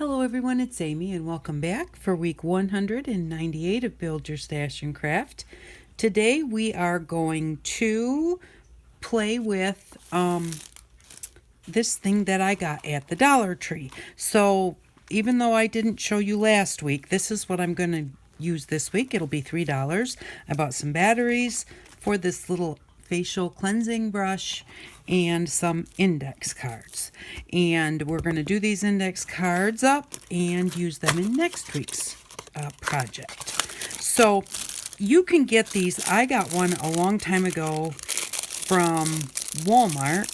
Hello everyone, it's Amy and welcome back for week 198 of Build Your Stash and Craft. Today we are going to play with this thing that I got at the Dollar Tree. So even though I didn't show you last week, this is what I'm going to use this week. It'll be $3. I bought some batteries for this little facial cleansing brush and some index cards. And we're going to do these index cards up and use them in next week's project. So you can get these. I got one a long time ago from Walmart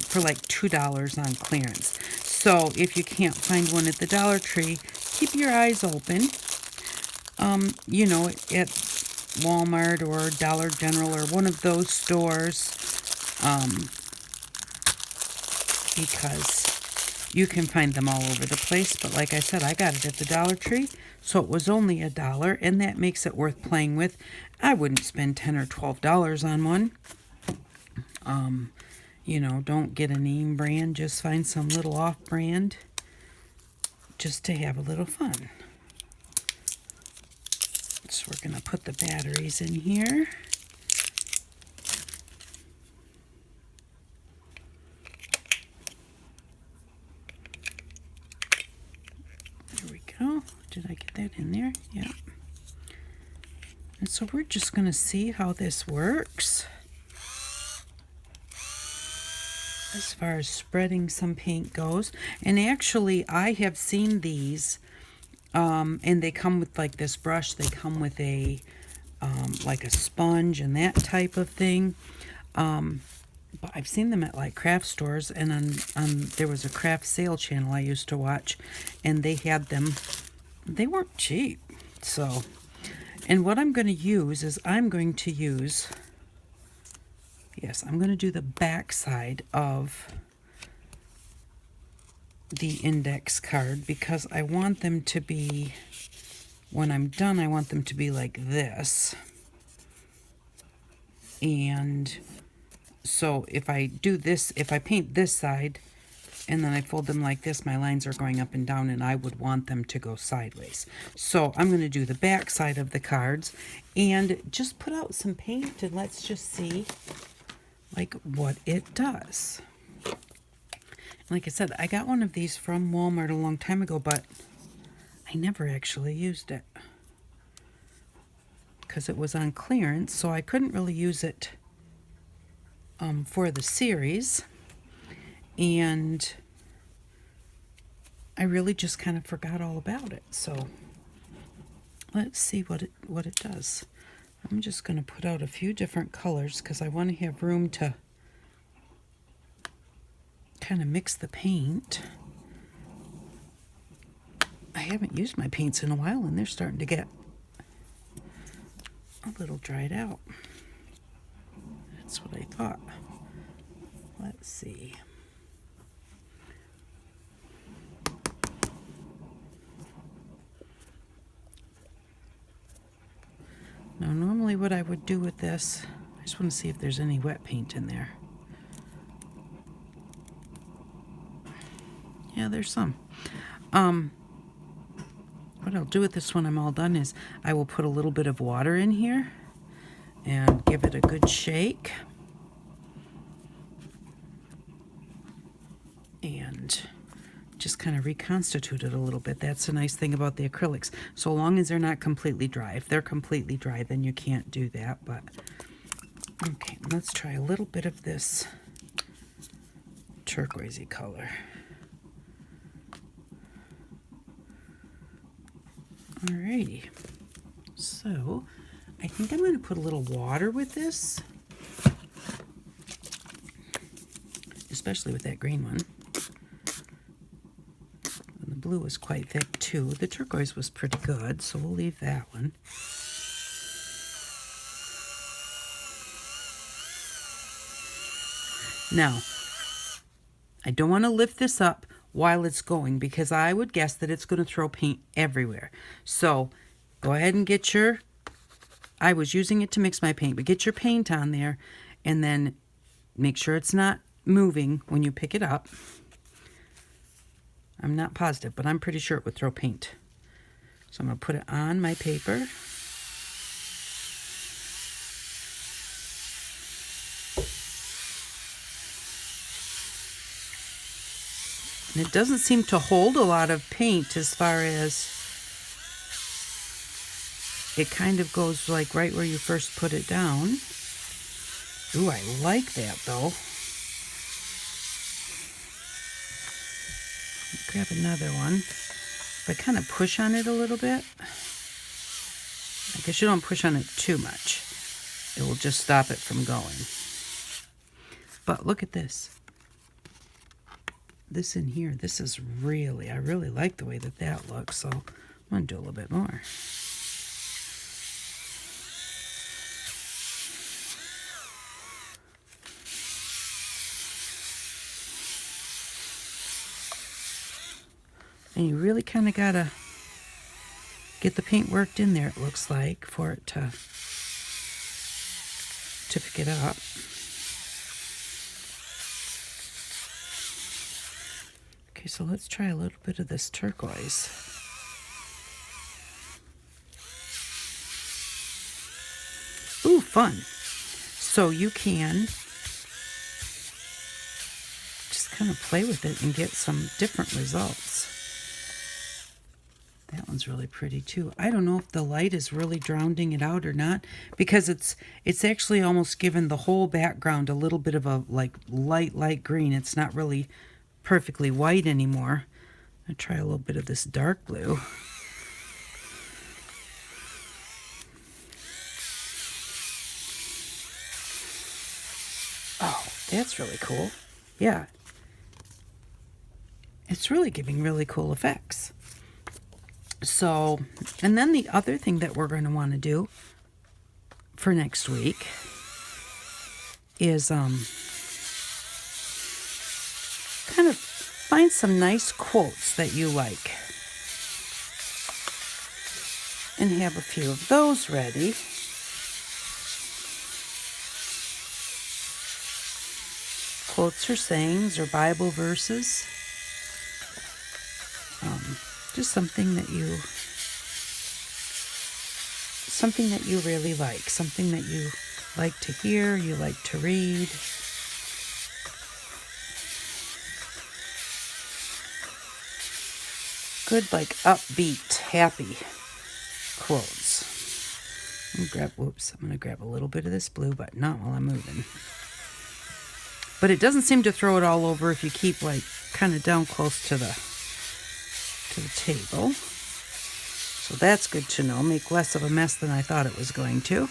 for like $2 on clearance. So if you can't find one at the Dollar Tree, keep your eyes open. At Walmart or Dollar General or one of those stores, because you can find them all over the place. But like I said, I got it at the Dollar Tree, so it was only $1, and that makes it worth playing with. I wouldn't spend $10 or $12 on one. Don't get a name brand, just find some little off-brand just to have a little fun. So we're going to put the batteries in here. There we go. Did I get that in there? Yeah. And so we're just going to see how this works as far as spreading some paint goes. And actually, I have seen these, and they come with like this brush. They come with a like a sponge and that type of thing. But I've seen them at like craft stores, and there was a craft sale channel I used to watch, and they had them. They weren't cheap. So, and what I'm going to use is I'm going to do the back side of the index card, because I want them to be, when I'm done, I want them to be like this. And so if I do this, if I paint this side and then I fold them like this, my lines are going up and down, and I would want them to go sideways. So I'm going to do the back side of the cards and just put out some paint, and let's just see like what it does. Like I said, I got one of these from Walmart a long time ago, but I never actually used it because it was on clearance, so I couldn't really use it for the series. And I really just kind of forgot all about it. So let's see what it does. I'm just going to put out a few different colors because I want to have room to kind of mix the paint. I haven't used my paints in a while, and they're starting to get a little dried out. That's what I thought. Let's see. Now, normally what I would do with this, I just want to see if there's any wet paint in there. Yeah, there's some. What I'll do with this when I'm all done is I will put a little bit of water in here and give it a good shake. And just kind of reconstitute it a little bit. That's the nice thing about the acrylics. So long as they're not completely dry. If they're completely dry, then you can't do that. But okay, let's try a little bit of this turquoisey color. Alrighty. So I think I'm going to put a little water with this, especially with that green one. And the blue was quite thick too. The turquoise was pretty good, so we'll leave that one. Now, I don't want to lift this up while it's going, because I would guess that it's going to throw paint everywhere. So go ahead and get your, I was using it to mix my paint, but get your paint on there and then make sure it's not moving when you pick it up. I'm not positive, but I'm pretty sure it would throw paint. So I'm going to put it on my paper. And it doesn't seem to hold a lot of paint as far as it kind of goes like right where you first put it down. Ooh, I like that though. Grab another one. If I kind of push on it a little bit, I guess you don't push on it too much. It will just stop it from going. But look at this. This in here, this is really, I really like the way that that looks, so I'm going to do a little bit more. And you really kind of got to get the paint worked in there, it looks like, for it to pick it up. Okay, so let's try a little bit of this turquoise. Ooh, fun. So you can just kind of play with it and get some different results. That one's really pretty too. I don't know if the light is really drowning it out or not, because it's actually almost given the whole background a little bit of a like light green. It's not really perfectly white anymore. I'll try a little bit of this dark blue. Oh, that's really cool. Yeah. It's really giving really cool effects. So, and then the other thing that we're going to want to do for next week is kind of find some nice quotes that you like and have a few of those ready. Quotes or sayings or Bible verses. Just something that you really like, something that you like to hear, you like to read. Good, like upbeat, happy quotes. I'm gonna grab a little bit of this blue, but not while I'm moving. But it doesn't seem to throw it all over if you keep like kind of down close to the table. So that's good to know. Make less of a mess than I thought it was going to.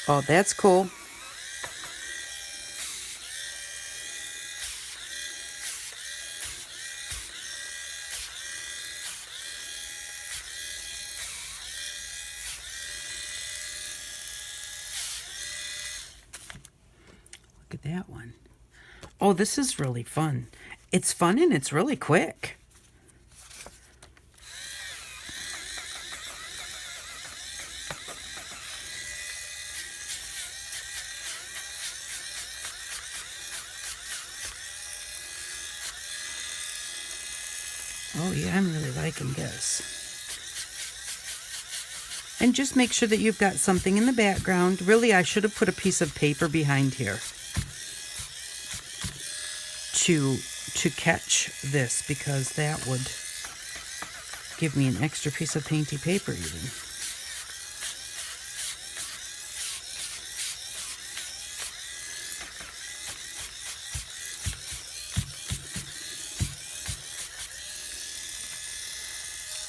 Oh, that's cool. Look at that one. Oh, this is really fun. It's fun and it's really quick. Oh yeah, I'm really liking this. And just make sure that you've got something in the background. Really, I should have put a piece of paper behind here to catch this, because that would give me an extra piece of painty paper even.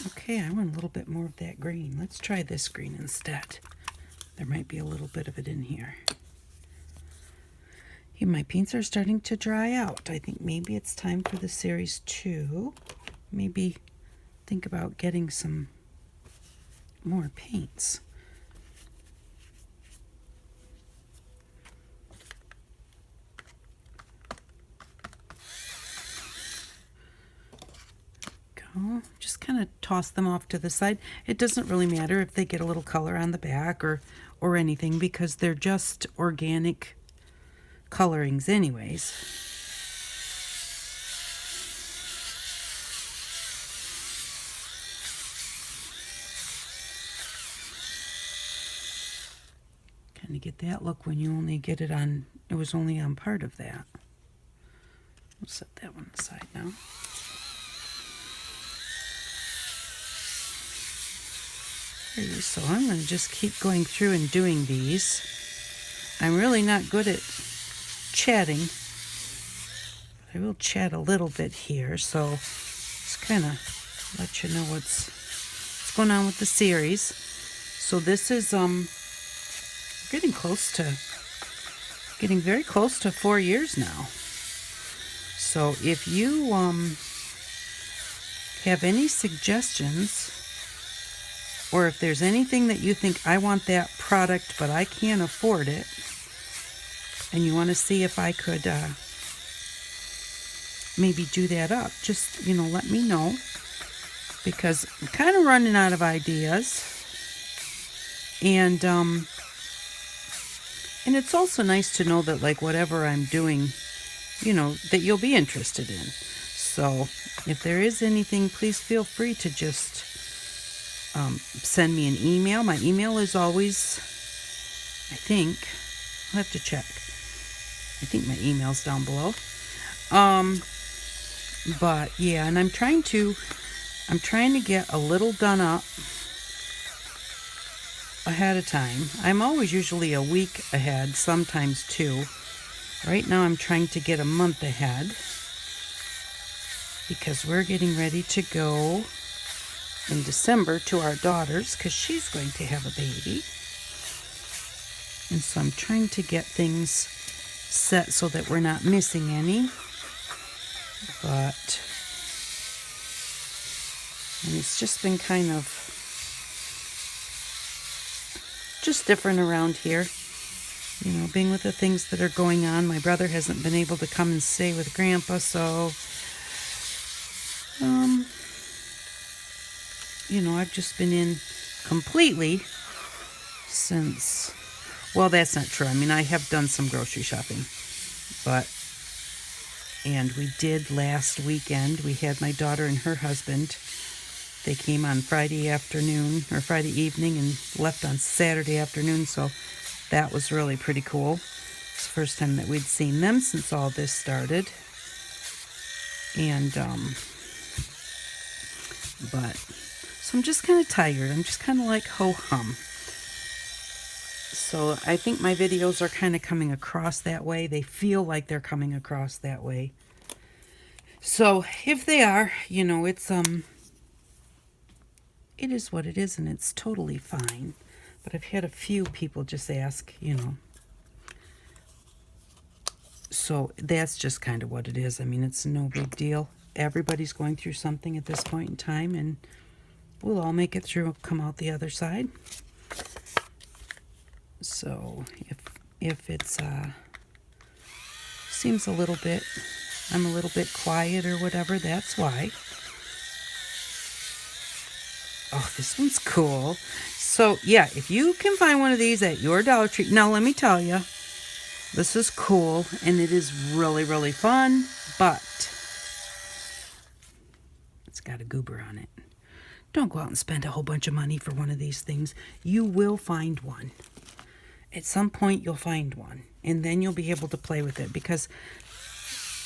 Okay, I want a little bit more of that green. Let's try this green instead. There might be a little bit of it in here. Yeah, my paints are starting to dry out. I think maybe it's time for the series 2. Maybe think about getting some more paints. Go. Just kind of toss them off to the side. It doesn't really matter if they get a little color on the back or anything, because they're just organic colorings anyways. Kind of get that look when you only get it on, it was only on part of that. We'll set that one aside now. So I'm going to just keep going through and doing these. I'm really not good at chatting. I will chat a little bit here, so just kind of let you know what's going on with the series. So this is getting very close to 4 years now. So if you have any suggestions, or if there's anything that you think, I want that product but I can't afford it, and you want to see if I could maybe do that up, just, let me know, because I'm kind of running out of ideas. And it's also nice to know that, like, whatever I'm doing, that you'll be interested in. So if there is anything, please feel free to just send me an email. My email is always, I'll have to check. I think my email's down below. But yeah, and I'm trying to get a little done up ahead of time. I'm always usually a week ahead, sometimes 2. Right now I'm trying to get a month ahead, because we're getting ready to go in December to our daughter's, because she's going to have a baby. And so I'm trying to get things set so that we're not missing any. But, and it's just been kind of just different around here, being with the things that are going on. My brother hasn't been able to come and stay with Grandpa, so I've just been in completely since, well, that's not true. I mean, I have done some grocery shopping, and we did last weekend. We had my daughter and her husband. They came on Friday afternoon, or Friday evening, and left on Saturday afternoon, so that was really pretty cool. It's the first time that we'd seen them since all this started. And, so I'm just kind of tired. I'm just kind of like ho-hum. So I think my videos are kind of coming across that way. They feel like they're coming across that way. So if they are, it's, it is what it is, and it's totally fine. But I've had a few people just ask, So that's just kind of what it is. I mean, it's no big deal. Everybody's going through something at this point in time, and we'll all make it through, come out the other side. So if it's seems I'm a little bit quiet or whatever, that's why. Oh, this one's cool. So yeah, if you can find one of these at your Dollar Tree, now let me tell you, this is cool and it is really, really fun, but it's got a goober on it. Don't go out and spend a whole bunch of money for one of these things. You will find one. At some point you'll find one, and then you'll be able to play with it, because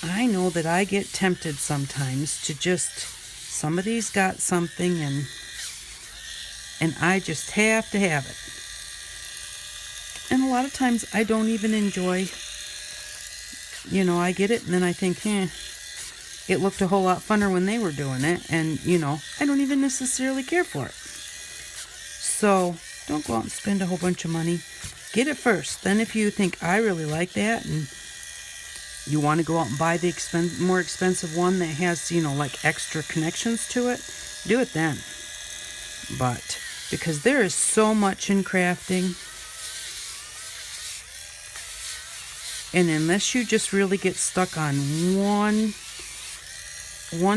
I know that I get tempted sometimes to just, somebody's got something and I just have to have it. And a lot of times I don't even enjoy, I get it and then I think, it looked a whole lot funner when they were doing it, and I don't even necessarily care for it. So don't go out and spend a whole bunch of money. Get it first. Then if you think, I really like that, and you want to go out and buy the more expensive one that has, like extra connections to it, do it then. But because there is so much in crafting, and unless you just really get stuck on one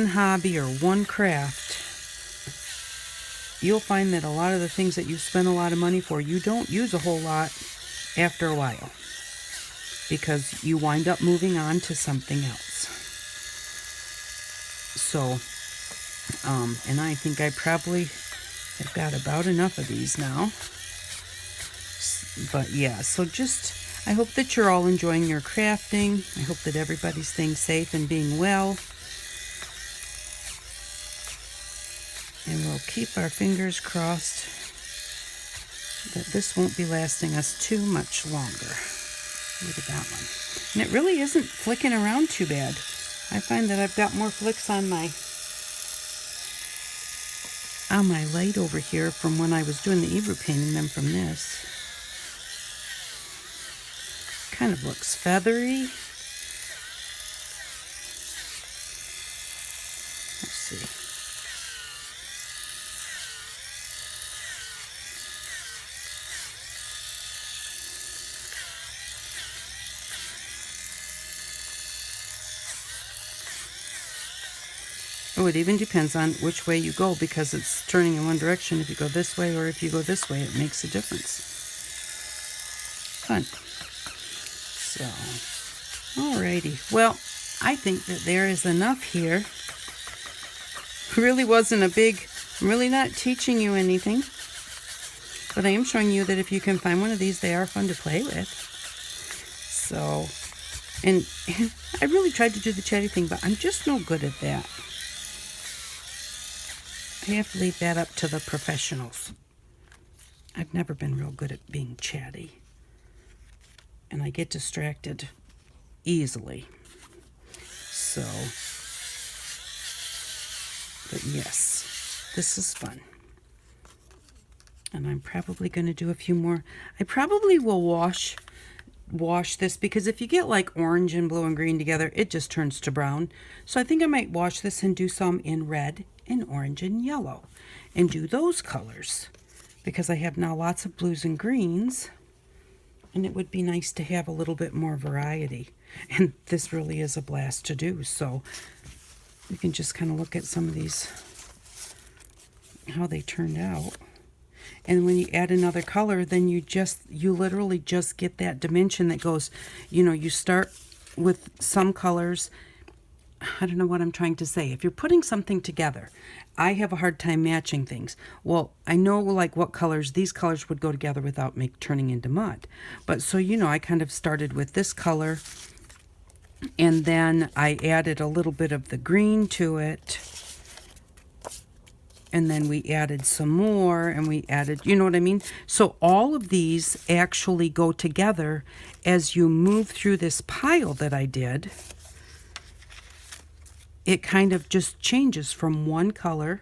hobby or one craft, you'll find that a lot of the things that you spend a lot of money for, you don't use a whole lot after a while. because you wind up moving on to something else. So, and I think I probably have got about enough of these now. But yeah, so just, I hope that you're all enjoying your crafting. I hope that everybody's staying safe and being well. And we'll keep our fingers crossed that this won't be lasting us too much longer. Look at that one. And it really isn't flicking around too bad. I find that I've got more flicks on my light over here from when I was doing the Ebru painting than from this. Kind of looks feathery. Let's see. Oh, it even depends on which way you go, because it's turning in one direction. If you go this way or if you go this way, it makes a difference. Fun. So, alrighty. Well, I think that there is enough here. Really wasn't a big, I'm really not teaching you anything, but I am showing you that if you can find one of these, they are fun to play with. So, and I really tried to do the chatty thing, but I'm just no good at that. I have to leave that up to the professionals. I've never been real good at being chatty. And I get distracted easily. So, but yes, this is fun. And I'm probably going to do a few more. I probably will wash this, because if you get like orange and blue and green together, it just turns to brown. So I think I might wash this and do some in red and orange and yellow and do those colors, because I have now lots of blues and greens, and it would be nice to have a little bit more variety. And this really is a blast to do. So we can just kind of look at some of these, how they turned out. And when you add another color, then you literally just get that dimension that goes, you start with some colors. I don't know what I'm trying to say. If you're putting something together, I have a hard time matching things. Well, I know like what colors, these colors would go together without turning into mud. But so, I kind of started with this color, and then I added a little bit of the green to it. And then we added some more, and we added, you know what I mean? So all of these actually go together as you move through this pile that I did. It kind of just changes from one color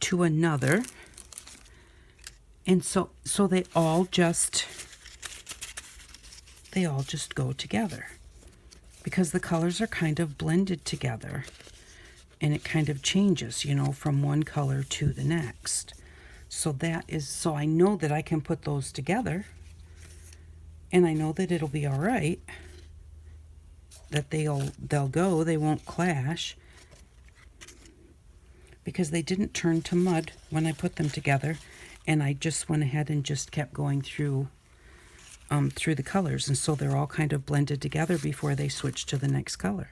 to another. And so they all just go together, because the colors are kind of blended together. And it kind of changes, from one color to the next. So I know that I can put those together, and I know that it'll be all right, that they'll go, they won't clash, because they didn't turn to mud when I put them together, and I just went ahead and just kept going through the colors, and so they're all kind of blended together before they switch to the next color.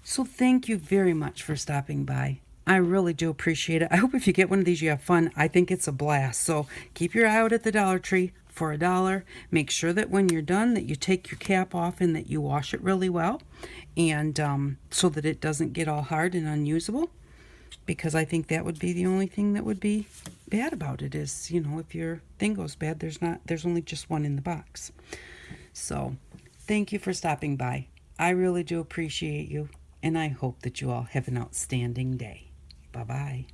So thank you very much for stopping by. I really do appreciate it. I hope if you get one of these, you have fun. I think it's a blast. So keep your eye out at the Dollar Tree for $1. Make sure that when you're done that you take your cap off and that you wash it really well, and so that it doesn't get all hard and unusable, because I think that would be the only thing that would be bad about it is, if your thing goes bad, there's only just one in the box. So thank you for stopping by. I really do appreciate you. And I hope that you all have an outstanding day. Bye-bye.